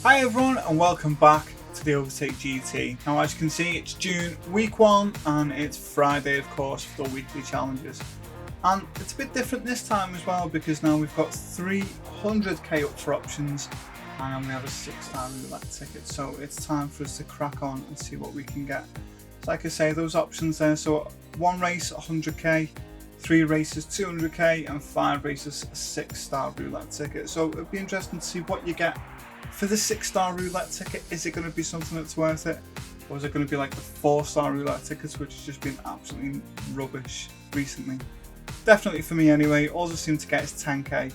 Hi everyone and welcome back to the Overtake GT. Now as you can see it's June week 1 and it's Friday of course for the weekly challenges. And it's a bit different this time as well because now we've got 300k up for options and we have a 6-star roulette ticket. So it's time for us to crack on and see what we can get. So like I say, those options there, so 1 race 100k, 3 races 200k and 5 races a 6-star roulette ticket. So it'd be interesting to see what you get for the 6-star roulette ticket. Is it going to be something that's worth it? Or is it going to be like the 4-star roulette tickets which has just been absolutely rubbish recently? Definitely for me anyway, all I seem to get is 10k. I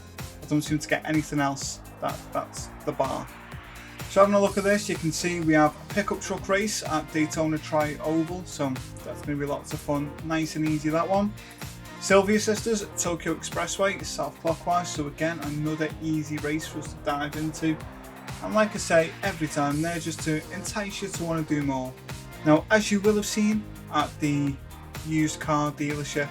don't seem to get anything else. That's the bar. So having a look at this, you can see we have a pickup truck race at Daytona Tri-Oval, so that's going to be lots of fun. Nice and easy that one. Silvia sisters, Tokyo Expressway is south clockwise, so again another easy race for us to dive into. And like I say, every time they're just to entice you to want to do more. Now, as you will have seen at the used car dealership,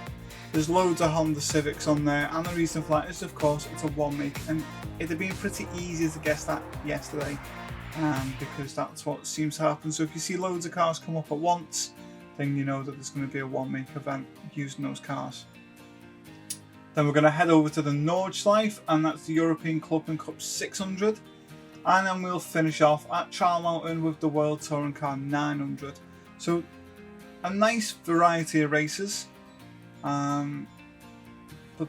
there's loads of Honda Civics on there, and the reason for that is of course it's a one make, and it had been pretty easy to guess that yesterday, because that's what seems to happen. So if you see loads of cars come up at once, then you know that there's going to be a one make event using those cars. Then we're going to head over to the Nordschleife, and that's the European Clubman Cup 600. And then we'll finish off at Trial Mountain with the World Touring Car 900. So a nice variety of races, but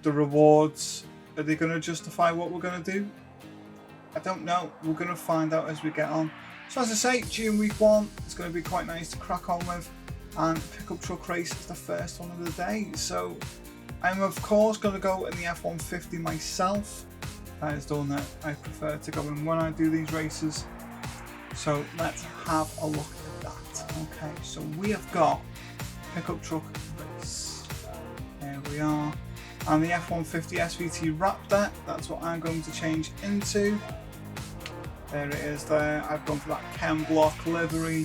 the rewards, are they going to justify what we're going to do? I don't know. We're going to find out as we get on. So as I say, June week 1 is going to be quite nice to crack on with, and pickup truck race is the first one of the day. So I'm of course going to go in the F-150 myself. That is the one that I prefer to go in when I do these races. So let's have a look at that. Okay, so we have got pickup truck race. There we are. And the F-150 SVT Raptor, that's what I'm going to change into. There it is there. I've gone for that Chem Block livery.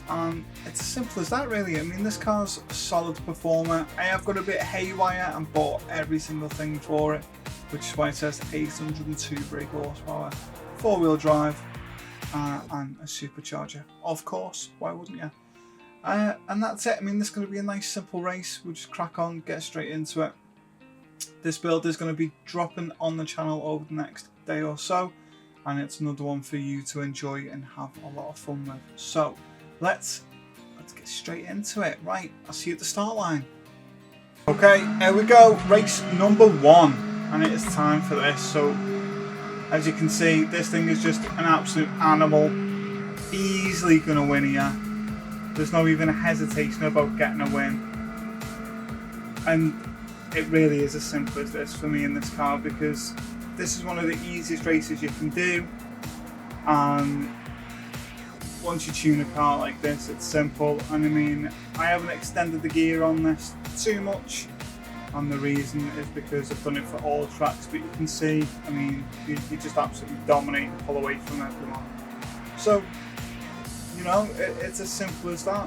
And it's as simple as that really. I mean, this car's a solid performer. I have got a bit haywire and bought every single thing for it, which is why it says 802 brake horsepower, 4-wheel drive, and a supercharger. Of course, why wouldn't you? And that's it. I mean, this is going to be a nice simple race. We'll just crack on, get straight into it. This build is going to be dropping on the channel over the next day or so, and it's another one for you to enjoy and have a lot of fun with. So let's get straight into it. Right, I'll see you at the start line. Okay, here we go, race number 1, and it is time for this. So as you can see, this thing is just an absolute animal, easily gonna win here. There's no even a hesitation about getting a win, and it really is as simple as this for me in this car, because this is one of the easiest races you can do. And once you tune a car like this, it's simple. And I mean, I haven't extended the gear on this too much, and the reason is because I've done it for all tracks. But you can see, I mean, you just absolutely dominate and pull away from everyone. So, you know, it's as simple as that.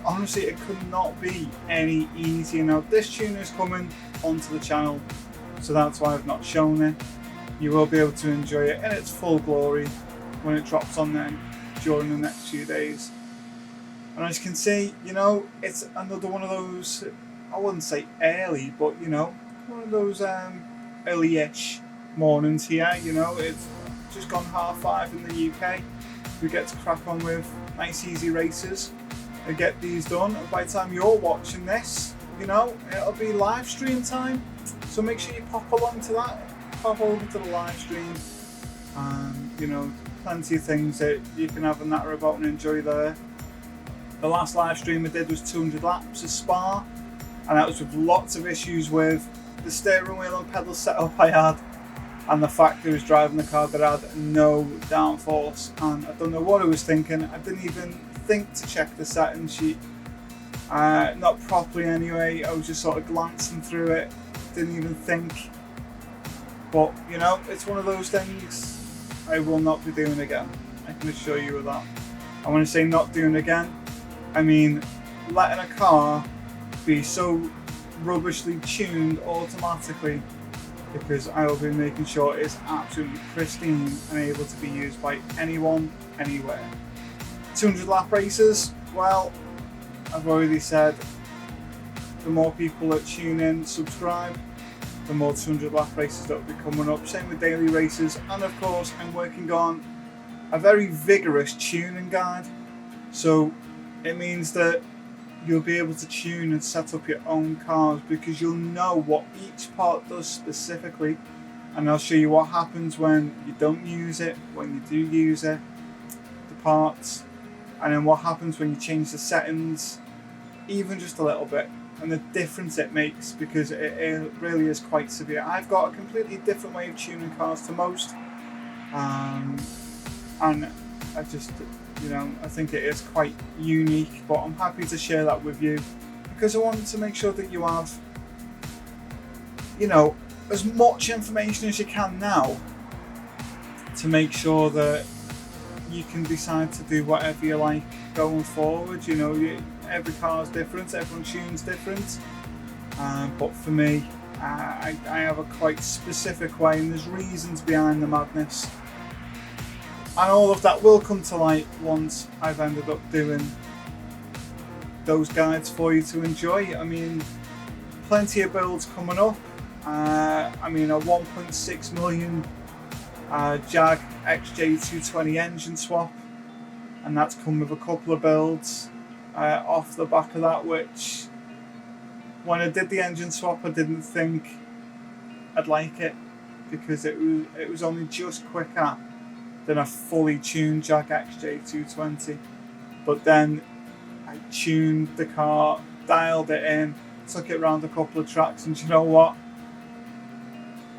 Honestly, it could not be any easier. Now, this tuner is coming onto the channel, so that's why I've not shown it. You will be able to enjoy it in its full glory when it drops on there during the next few days. And as you can see, you know, it's another one of those, I wouldn't say early, but you know, one of those early-ish mornings here. You know, it's just gone 5:30 in the UK. We get to crack on with nice easy races and get these done, and by the time you're watching this, you know, it'll be live stream time. So make sure you pop along to that, pop over to the live stream, and you know, plenty of things that you can have a natter about and enjoy there. The last live stream I did was 200 laps of Spa, and that was with lots of issues with the steering wheel and pedal setup I had, and the fact that I was driving the car that had no downforce, and I don't know what I was thinking. I didn't even think to check the settings sheet, not properly anyway. I was just sort of glancing through it, didn't even think. But you know, it's one of those things I will not be doing again. I can assure you of that. And when I say not doing again, I mean letting a car be so rubbishly tuned automatically because I will be making sure it's absolutely pristine and able to be used by anyone, anywhere. 200 lap races, well, I've already said, the more people that tune in, subscribe, the more 200 lap races that will be coming up. Same with daily races, and of course I'm working on a very vigorous tuning guide. So it means that you'll be able to tune and set up your own cars, because you'll know what each part does specifically, and I'll show you what happens when you don't use it, when you do use it, the parts, and then what happens when you change the settings, even just a little bit, and the difference it makes, because it really is quite severe. I've got a completely different way of tuning cars to most, and I just, I think it is quite unique, but I'm happy to share that with you, because I wanted to make sure that you have, as much information as you can now, to make sure that you can decide to do whatever you like going forward. Every car is different, everyone tunes different, but for me, I have a quite specific way, and there's reasons behind the madness, and all of that will come to light once I've ended up doing those guides for you to enjoy. Plenty of builds coming up. A 1.6 million Jag XJ220 engine swap, and that's come with a couple of builds off the back of that, which when I did the engine swap I didn't think I'd like it, because it was only just quicker than a fully tuned Jag XJ220, but then I tuned the car, dialed it in, took it around a couple of tracks, and you know what?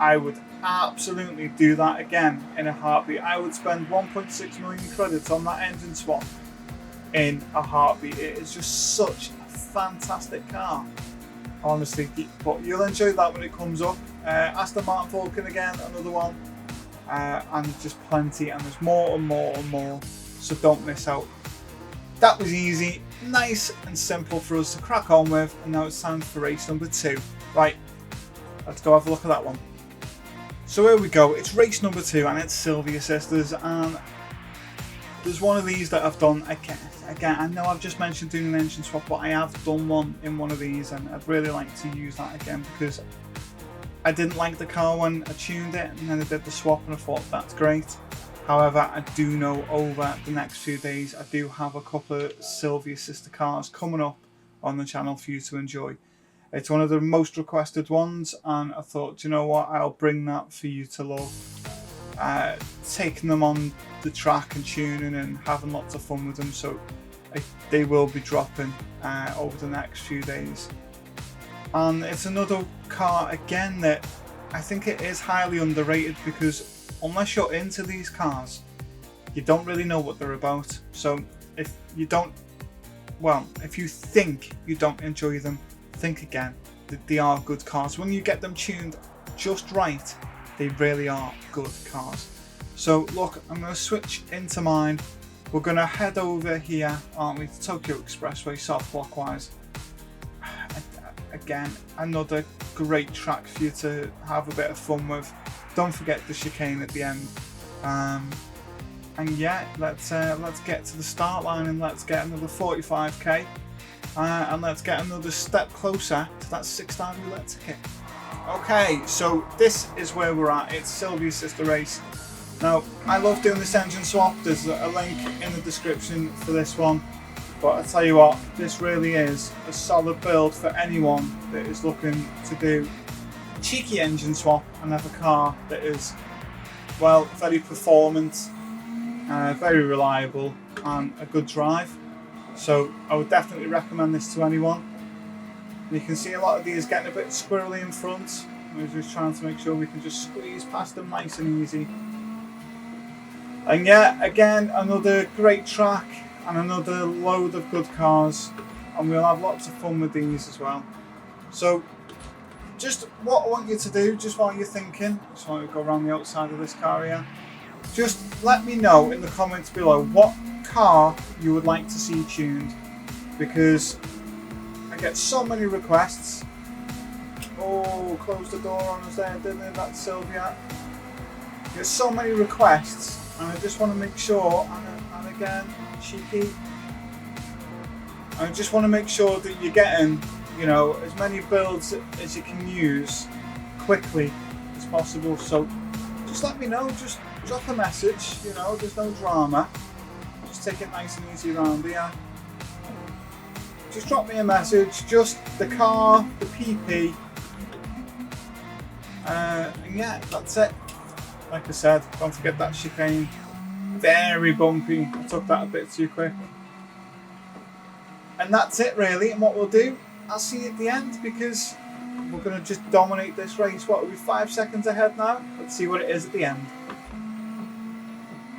I would absolutely do that again in a heartbeat. I would spend 1.6 million credits on that engine swap in a heartbeat. It is just such a fantastic car, honestly, but you'll enjoy that when it comes up. Aston Martin Vulcan again, another one, and just plenty, and there's more and more and more, so don't miss out. That was easy, nice and simple for us to crack on with, and now it's time for race number 2. Right, let's go have a look at that one. So here we go, it's race number 2, and it's Silvia Sisters, and there's one of these that I've done again. I know I've just mentioned doing an engine swap, but I have done one in one of these, and I'd really like to use that again, because I didn't like the car when I tuned it, and then I did the swap and I thought that's great. However, I do know over the next few days I do have a couple of Silvia Sister cars coming up on the channel for you to enjoy. It's one of the most requested ones, and I thought, you know what, I'll bring that for you to love. Taking them on the track and tuning and having lots of fun with them, so they will be dropping over the next few days. And it's another car again that I think it is highly underrated, because unless you're into these cars, you don't really know what they're about. So if you think you don't enjoy them, think again. They are good cars. When you get them tuned just right, they really are good cars. So look, I'm going to switch into mine. We're going to head over here, aren't we, to Tokyo Expressway, south clockwise. Again, another great track for you to have a bit of fun with. Don't forget the chicane at the end. And yeah, let's get to the start line, and let's get another 45k, and let's get another step closer to that 6-star roulette ticket. Okay, so this is where we're at. It's Silvia's sister race. Now, I love doing this engine swap. There's a link in the description for this one. But I tell you what, this really is a solid build for anyone that is looking to do a cheeky engine swap and have a car that is, well, very performant, very reliable, and a good drive. So I would definitely recommend this to anyone. You can see a lot of these getting a bit squirrely in front. We're just trying to make sure we can just squeeze past them nice and easy. And yeah, again, another great track and another load of good cars, and we'll have lots of fun with these as well. So just what I want you to do, just while you're thinking, just want to go around the outside of this car here, just let me know in the comments below what car you would like to see tuned, because I get so many requests Oh, closed the door on us there, didn't they? That's Silvia. There's so many requests, and I just want to make sure, and again, cheeky. I just want to make sure that you're getting, you know, as many builds as you can use quickly as possible. So just let me know, just drop a message, you know, there's no drama. Just take it nice and easy around here. Just drop me a message, just the car, the PP, and yeah, that's it. Like I said, don't forget that chicane. Very bumpy, I took that a bit too quick. And that's it really, and what we'll do, I'll see you at the end, because we're going to just dominate this race. What, are we 5 seconds ahead now? Let's see what it is at the end.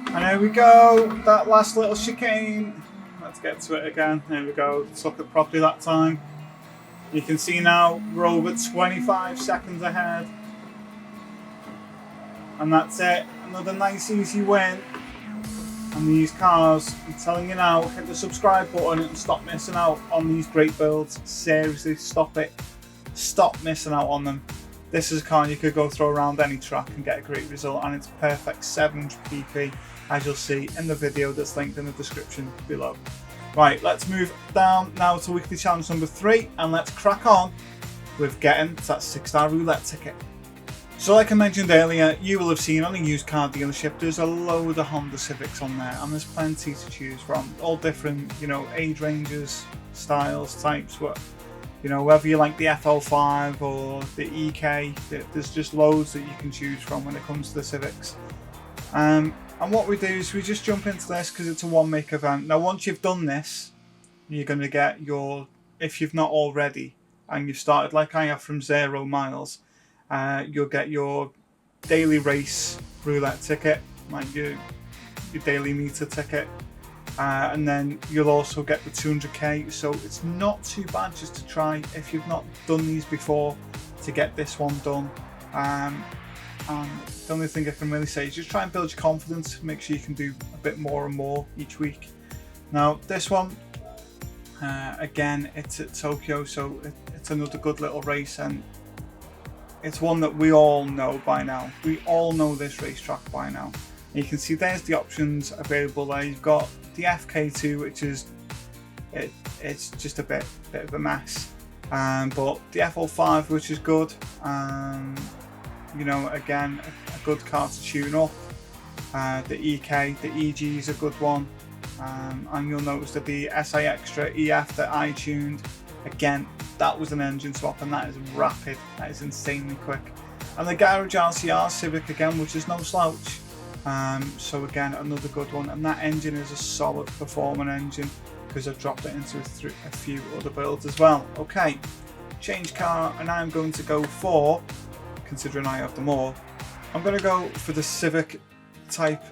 And here we go, that last little chicane. Let's get to it again. There we go, took it properly that time. You can see now we're over 25 seconds ahead. And that's it, another nice easy win. And these cars, I'm telling you now, hit the subscribe button and stop missing out on these great builds. Seriously, stop it. Stop missing out on them. This is a car you could go throw around any track and get a great result, and it's perfect 700 PP, as you'll see in the video that's linked in the description below. Right, let's move down now to weekly challenge number 3, and let's crack on with getting to that 6-star roulette ticket. So like I mentioned earlier, you will have seen on a used car dealership there's a load of Honda Civics on there, and there's plenty to choose from, all different, you know, age ranges, styles, types, what, you know, whether you like the FL5 or the EK, there's just loads that you can choose from when it comes to the Civics. And what we do is we just jump into this because it's a one make event. Now once you've done this, you're going to get your, if you've not already, and you've started like I have from 0 miles, you'll get your daily race roulette ticket, like your daily meter ticket, and then you'll also get the 200k. So it's not too bad just to try, if you've not done these before, to get this one done. And the only thing I can really say is just try and build your confidence, make sure you can do a bit more and more each week. Now this one, again, it's at Tokyo, so it's another good little race, and it's one that we all know by now. We all know this racetrack by now. And you can see there's the options available there. You've got the FK2, which is it's just a bit of a mess, but the FL5, which is good. You know, again, a good car to tune up. The EK, the EG is a good one, and you'll notice that the SI Extra EF that I tuned, again, that was an engine swap, and that is rapid, that is insanely quick. And the Garage RCR Civic again, which is no slouch, so again, another good one, and that engine is a solid performing engine because I've dropped it into a few other builds as well. Okay, change car, and I'm going to go for, considering I have them all, I'm going to go for the Civic Type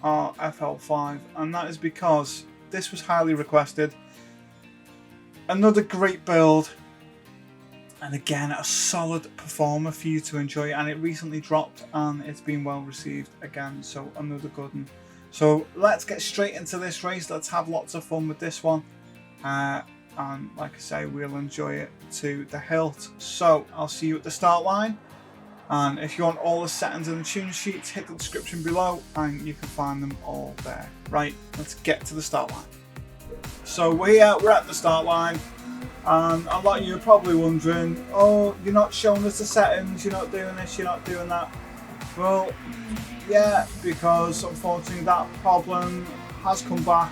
R FL5, and that is because this was highly requested. Another great build, and again a solid performer for you to enjoy, and it recently dropped and it's been well received again, so another good one. So let's get straight into this race, let's have lots of fun with this one, and like I say, we'll enjoy it to the hilt. So I'll see you at the start line, and if you want all the settings and the tune sheets, hit the description below and you can find them all there. Right, let's get to the start line. So we're at the start line, and a lot of you are probably wondering, oh, you're not showing us the settings, you're not doing this, you're not doing that. Well, yeah, because unfortunately that problem has come back,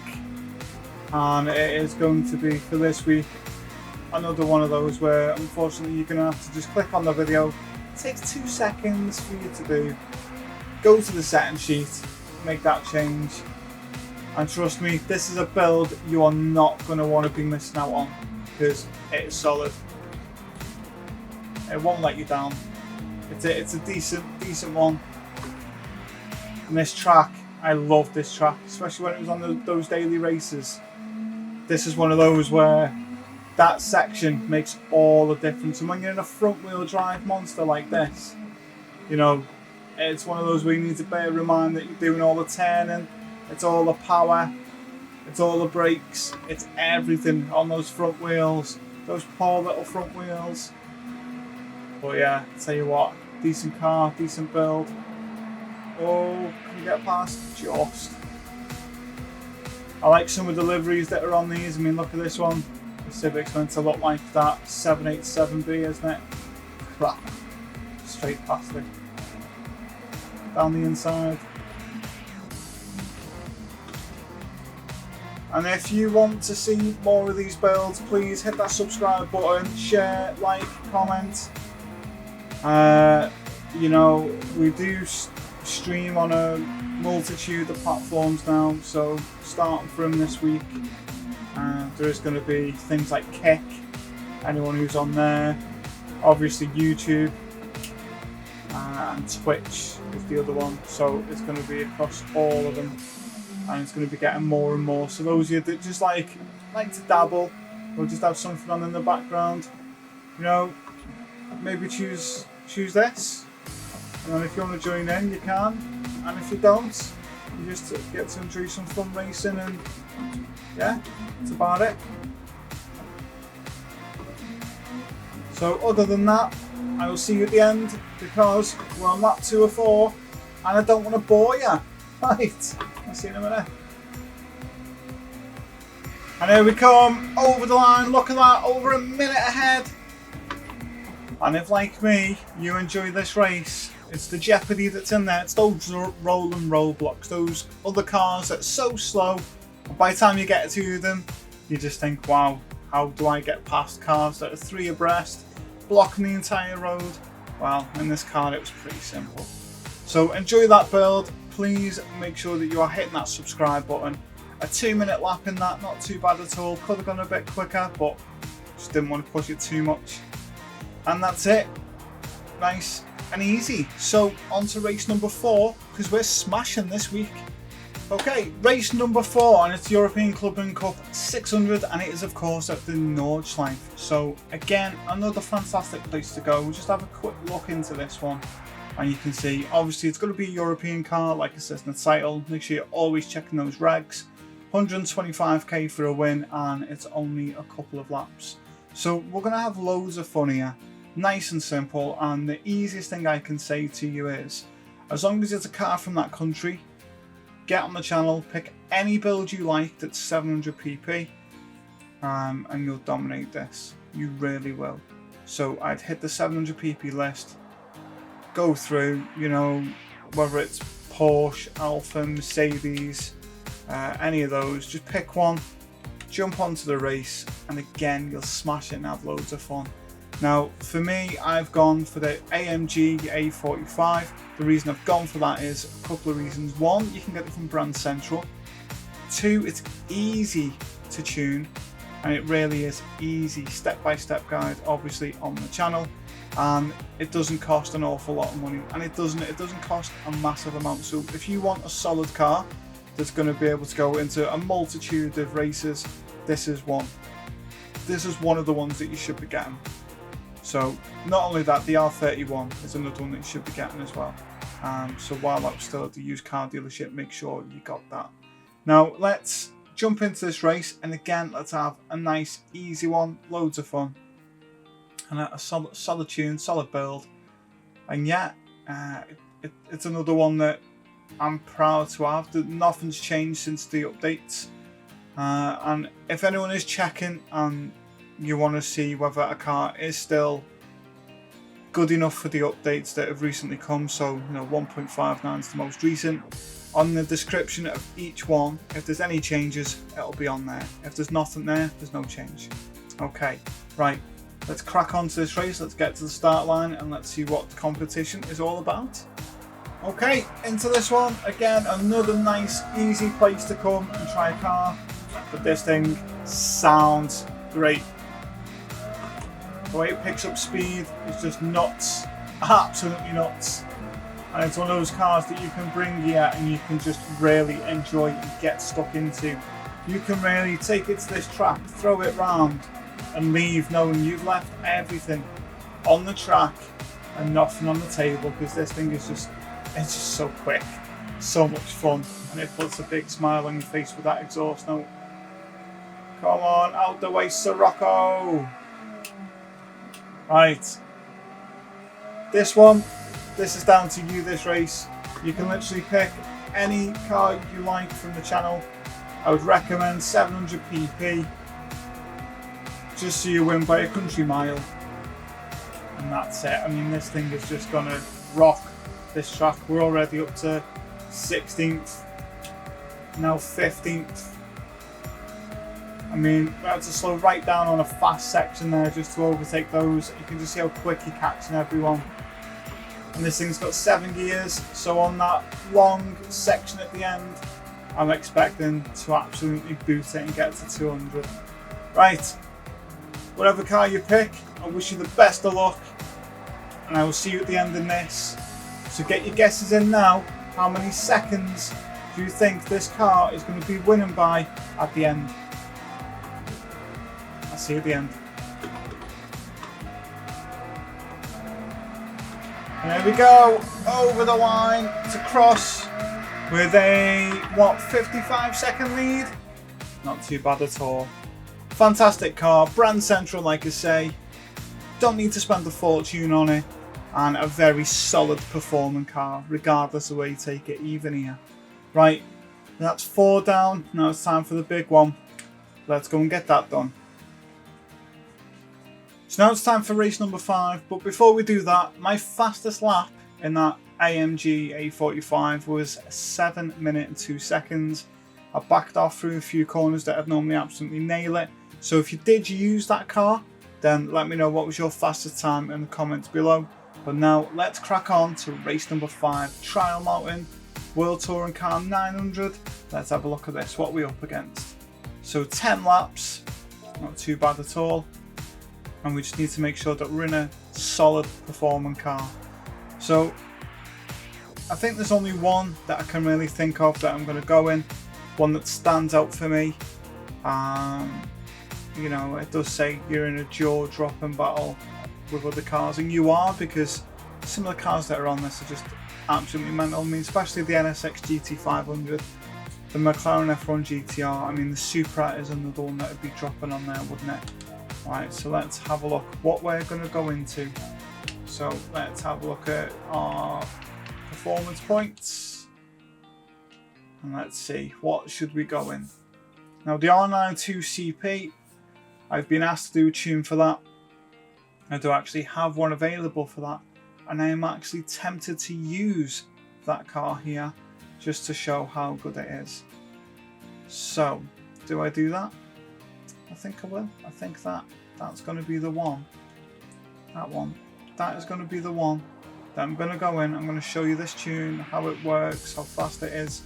and it is going to be, for this week, another one of those where unfortunately you're going to have to just click on the video. It takes 2 seconds for you to do. Go to the setting sheet, make that change. And trust me, this is a build you are not going to want to be missing out on, because it is solid. It won't let you down. It's a decent one. And this track, I love this track, especially when it was on those daily races. This is one of those where that section makes all the difference. And when you're in a front wheel drive monster like this, you know, it's one of those where you need to bear in mind that you're doing all the turning. It's all the power, it's all the brakes, it's everything on those front wheels, those poor little front wheels. But yeah, tell you what, decent car, decent build. Oh, can you get past? Just. I like some of the liveries that are on these. I mean, look at this one. The Civic's meant to look like that 787B, isn't it? Crap. Straight past it. Down the inside. And if you want to see more of these builds, please hit that subscribe button, share, like, comment. You know, we do stream on a multitude of platforms now, so starting from this week, there is going to be things like Kick, anyone who's on there, obviously YouTube, and Twitch is the other one, so it's going to be across all of them, and it's going to be getting more and more. So those of you that just like to dabble, or just have something on in the background, you know, maybe choose this, and then if you want to join in, you can, and if you don't, you just get to enjoy some fun racing, and yeah, that's about it. So other than that, I will see you at the end, because we're on lap 2 or 4 and I don't want to bore you. Right, I'll see you in a minute. And here we come, over the line, look at that, over a minute ahead. And if, like me, you enjoy this race, it's the jeopardy that's in there. It's those rolling roadblocks, those other cars that are so slow, and by the time you get to them, you just think, wow, how do I get past cars that are 3 abreast, blocking the entire road? Well, in this car it was pretty simple. So enjoy that build. Please make sure that you are hitting that subscribe button. A 2-minute lap in that, not too bad at all. Could have gone a bit quicker, but just didn't want to push it too much. And that's it. Nice and easy. So on to race number 4, because we're smashing this week. Okay, race number 4, and it's the European Clubman Cup 600, and it is of course at the Nordschleife. So again, another fantastic place to go. We'll just have a quick look into this one, and you can see obviously it's going to be a European car, like it says in the title. Make sure you're always checking those regs. 125k for a win, and it's only a couple of laps. So we're going to have loads of fun here. Nice and simple, and the easiest thing I can say to you is, as long as it's a car from that country, get on the channel, pick any build you like that's 700 pp, and you'll dominate this. You really will. So I'd hit the 700 pp list, go through, you know, whether it's Porsche, Alfa, Mercedes, any of those, just pick one, jump onto the race, and again, you'll smash it and have loads of fun. Now, for me, I've gone for the AMG A45. The reason I've gone for that is a couple of reasons. One, you can get it from Brand Central. 2, it's easy to tune, and it really is easy. Step-by-step guide, obviously, on the channel, and it doesn't cost an awful lot of money, and it doesn't cost a massive amount. So if you want a solid car that's going to be able to go into a multitude of races, this is one. This is one of the ones that you should be getting. So not only that, the R31 is another one that you should be getting as well. So while I was still at the used car dealership, make sure you got that. Now let's jump into this race, and again, let's have a nice easy one, loads of fun, and a solid tune, solid build. And yeah, it's another one that I'm proud to have. Nothing's changed since the updates. And if anyone is checking and you want to see whether a car is still good enough for the updates that have recently come, so you know 1.59 is the most recent, on the description of each one, if there's any changes, it'll be on there. If there's nothing there, there's no change. Okay, right, let's crack on to this race. Let's get to the start line and let's see what the competition is all about. Okay, into this one. Again, another nice easy place to come and try a car, but this thing sounds great. The way it picks up speed is just nuts, absolutely nuts. And it's one of those cars that you can bring here and you can just really enjoy and get stuck into. You can really take it to this track, throw it round and leave knowing you've left everything on the track and nothing on the table, because this thing is just, it's just so quick, so much fun, and it puts a big smile on your face with that exhaust note. Come on, out the way, Sirocco! Right, This one, this is down to you, this race. You can literally pick any car you like from the channel. I would recommend 700 pp, just so you win by a country mile. And that's it. I mean, this thing is just gonna rock this track. We're already up to 16th, now 15th. I mean, we had to slow right down on a fast section there just to overtake those. You can just see how quick you're catching everyone. And this thing's got 7 gears, so on that long section at the end, I'm expecting to absolutely boot it and get to 200. Right, whatever car you pick, I wish you the best of luck, and I will see you at the end of this. So get your guesses in now. How many seconds do you think this car is going to be winning by at the end? I'll see you at the end. And there we go, over the line to cross with a, 55-second lead? Not too bad at all. Fantastic car, brand central like I say. Don't need to spend a fortune on it. And a very solid performing car, regardless of where you take it, even here. Right, that's 4 down, now it's time for the big one. Let's go and get that done. So now it's time for race number 5, but before we do that, my fastest lap in that AMG A45 was 7 minutes and 2 seconds. I backed off through a few corners that I'd normally absolutely nail it. So if you did use that car, then let me know what was your fastest time in the comments below. But now let's crack on to race number 5, Trial Mountain World Touring Car 900. Let's have a look at this, what we're up against. So 10 laps, not too bad at all. And we just need to make sure that we're in a solid performing car. So I think there's only one that I can really think of that I'm going to go in, one that stands out for me. You know, it does say you're in a jaw-dropping battle with other cars, and you are, because some of the cars that are on this are just absolutely mental. I mean, especially the NSX GT500, the McLaren F1 GTR. I mean, the Supra is another one that would be dropping on there, wouldn't it? Right, so let's have a look what we're going to go into. So let's have a look at our performance points, and let's see, what should we go in. Now the R92 CP, I've been asked to do a tune for that. I do actually have one available for that, and I am actually tempted to use that car here just to show how good it is. So do I do that? I think I will. I think that's going to be the one. That is going to be the one that I'm going to go in. I'm going to show you this tune, how it works, how fast it is.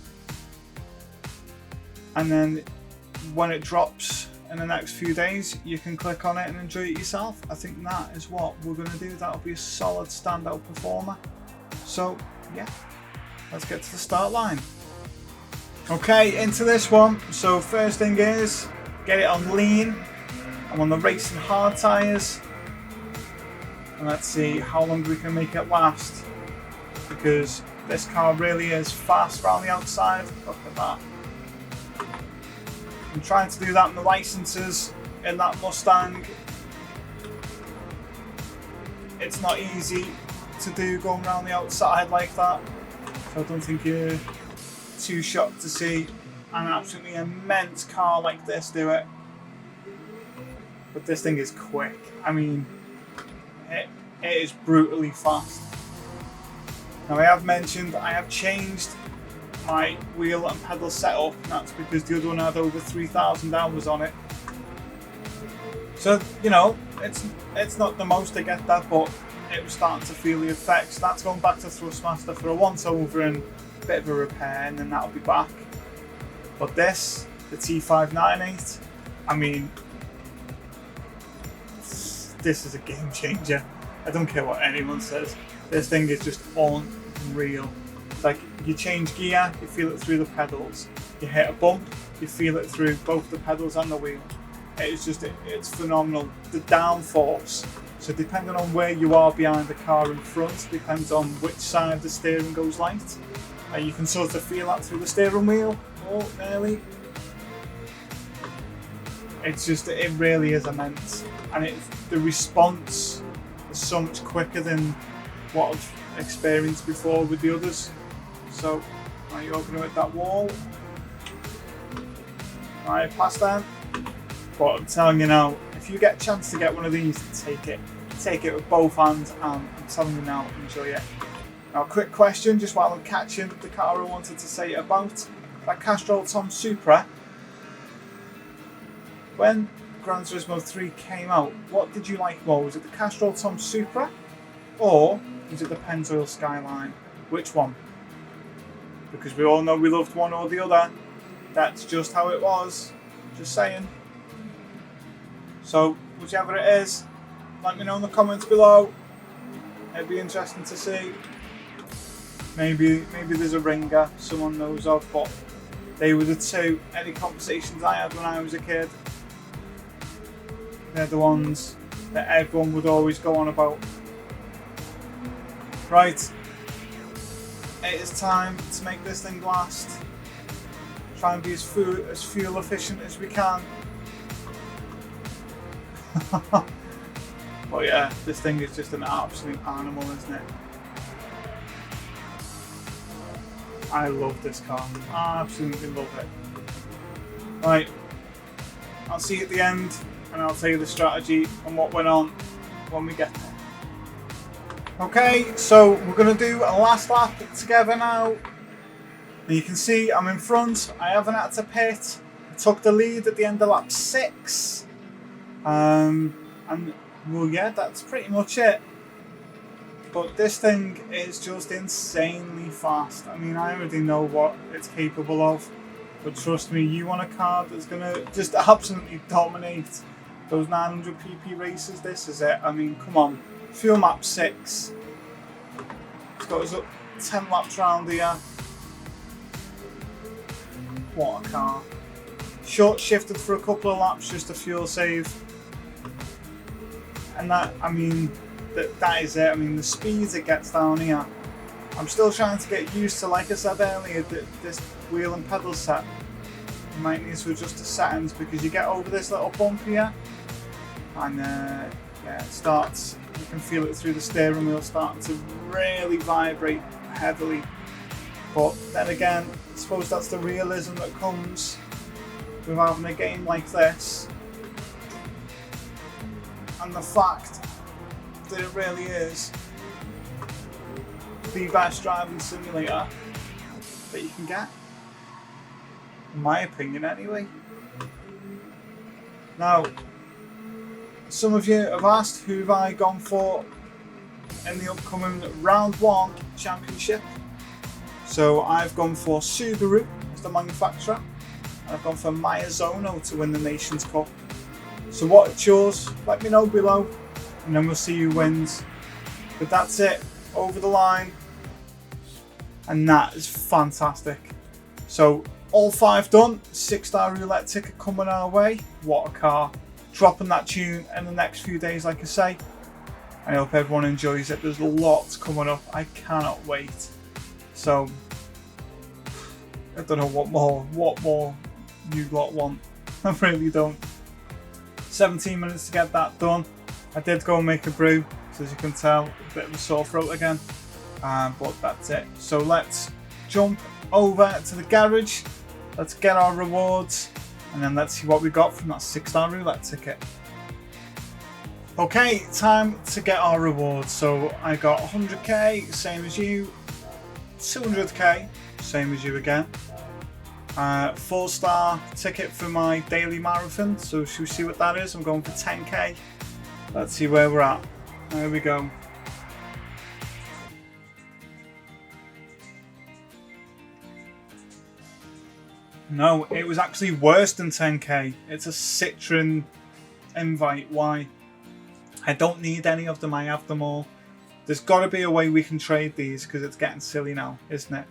And then when it drops in the next few days, you can click on it and enjoy it yourself. I think that is what we're going to do. That'll be a solid standout performer. So yeah, let's get to the start line. Okay, into this one. So first thing is, get it on lean. I'm on the racing hard tyres, and let's see how long we can make it last, because this car really is fast around the outside. Look at that. I'm trying to do that in the licenses in that Mustang. It's not easy to do going around the outside like that, so I don't think you're too shocked to see an absolutely immense car like this do it. But this thing is quick. I mean, it is brutally fast. Now I have mentioned I have changed my wheel and pedal setup, and that's because the other one had over 3,000 hours on it. So, you know, it's not the most, I get that, but it was starting to feel the effects. That's going back to Thrustmaster for a once over and a bit of a repair, and then that'll be back. But this, the T598, I mean, this is a game changer. I don't care what anyone says. This thing is just unreal. It's like you change gear, you feel it through the pedals. You hit a bump, you feel it through both the pedals and the wheel. It's phenomenal. The downforce. So depending on where you are behind the car in front, depends on which side the steering goes light. You can sort of feel that through the steering wheel. Oh, nearly. It really is immense, and the response is so much quicker than what I've experienced before with the others. So, right, you're going to hit that wall. Right, past them. But I'm telling you now, if you get a chance to get one of these, take it. Take it with both hands, and I'm telling you now, enjoy it. Now, quick question, just while I'm catching the car I wanted to say about. That Castrol Tom Supra. When Gran Turismo 3 came out, what did you like more? Was it the Castrol Tom Supra, or was it the Pennzoil Skyline? Which one? Because we all know we loved one or the other. That's just how it was. Just saying. So, whichever it is, let me know in the comments below. It'd be interesting to see. Maybe there's a ringer someone knows of, but they were the two. Any conversations I had when I was a kid, they're the ones that everyone would always go on about. Right, it is time to make this thing last. Try and be as fuel efficient as we can. But yeah, this thing is just an absolute animal, isn't it? I love this car. I absolutely love it. Right, I'll see you at the end, and I'll tell you the strategy and what went on when we get there. Okay, so we're going to do a last lap together now. And you can see I'm in front. I haven't had to pit. I took the lead at the end of lap 6. And well, yeah, that's pretty much it. But this thing is just insanely fast. I mean, I already know what it's capable of. But trust me, you want a car that's going to just absolutely dominate those 900 pp races. This is it. I mean, come on. Fuel map 6. It's got us up 10 laps round here. What a car. Short shifted for a couple of laps just to fuel save. And that, I mean, that is it. I mean, the speeds it gets down here. I'm still trying to get used to, like I said earlier, this wheel and pedal set. You might need to adjust the settings because you get over this little bump here. And yeah, it starts, you can feel it through the steering wheel starting to really vibrate heavily. But then again, I suppose that's the realism that comes with having a game like this. And the fact that it really is the best driving simulator that you can get. In my opinion, anyway. Now, some of you have asked who have I gone for in the upcoming Round 1 Championship. So I've gone for Subaru as the manufacturer, and I've gone for Miyazono to win the Nations Cup. So what's yours? Let me know below, and then we'll see who wins. But that's it, over the line, and that is fantastic. So all 5 done, 6-star roulette ticket coming our way. What a car. Dropping that tune in the next few days, like I say. I hope everyone enjoys it. There's lots coming up. I cannot wait. So I don't know what more you lot want. I really don't. 17 minutes to get that done. I did go and make a brew, so as you can tell, a bit of a sore throat again. But that's it. So let's jump over to the garage. Let's get our rewards, and then let's see what we got from that 6-star roulette ticket. Okay, time to get our rewards. So I got 100k, same as you. 200k, same as you again. 4-star ticket for my daily marathon. So should we see what that is? I'm going for 10k. Let's see where we're at. There we go. No, it was actually worse than 10k. It's a Citroen invite. Why? I don't need any of them. I have them all. There's got to be a way we can trade these because it's getting silly now, isn't it?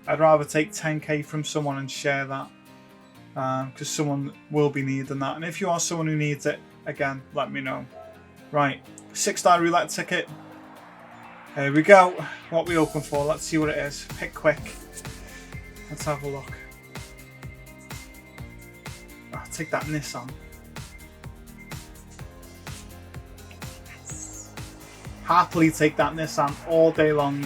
I'd rather take 10k from someone and share that because someone will be needing that. And if you are someone who needs it, again, let me know. Right, 6-star roulette ticket. Here we go. What we open for? Let's see what it is. Pick quick. Let's have a look. I'll take that Nissan. happily take that Nissan all day long.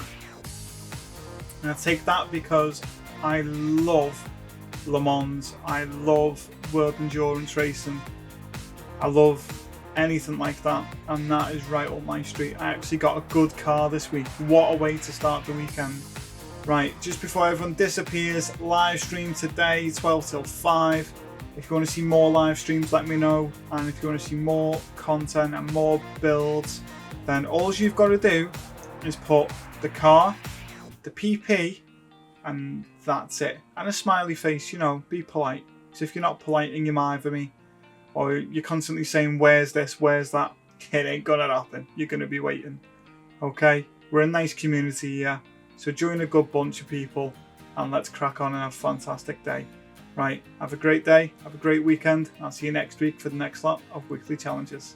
And I take that because I love Le Mans, I love World Endurance Racing, I love anything like that, and that is right up my street. I actually got a good car this week. What a way to start the weekend. Right, just before everyone disappears, live stream today, 12 till 5. If you want to see more live streams, let me know. And if you want to see more content and more builds, then all you've got to do is put the car, the PP, and that's it. And a smiley face, you know, be polite. Because if you're not polite and you're mithering me, or you're constantly saying, where's this, where's that, it ain't gonna happen. You're gonna be waiting. Okay? We're a nice community here. So join a good bunch of people and let's crack on and have a fantastic day. Right, have a great day, have a great weekend. I'll see you next week for the next lot of weekly challenges.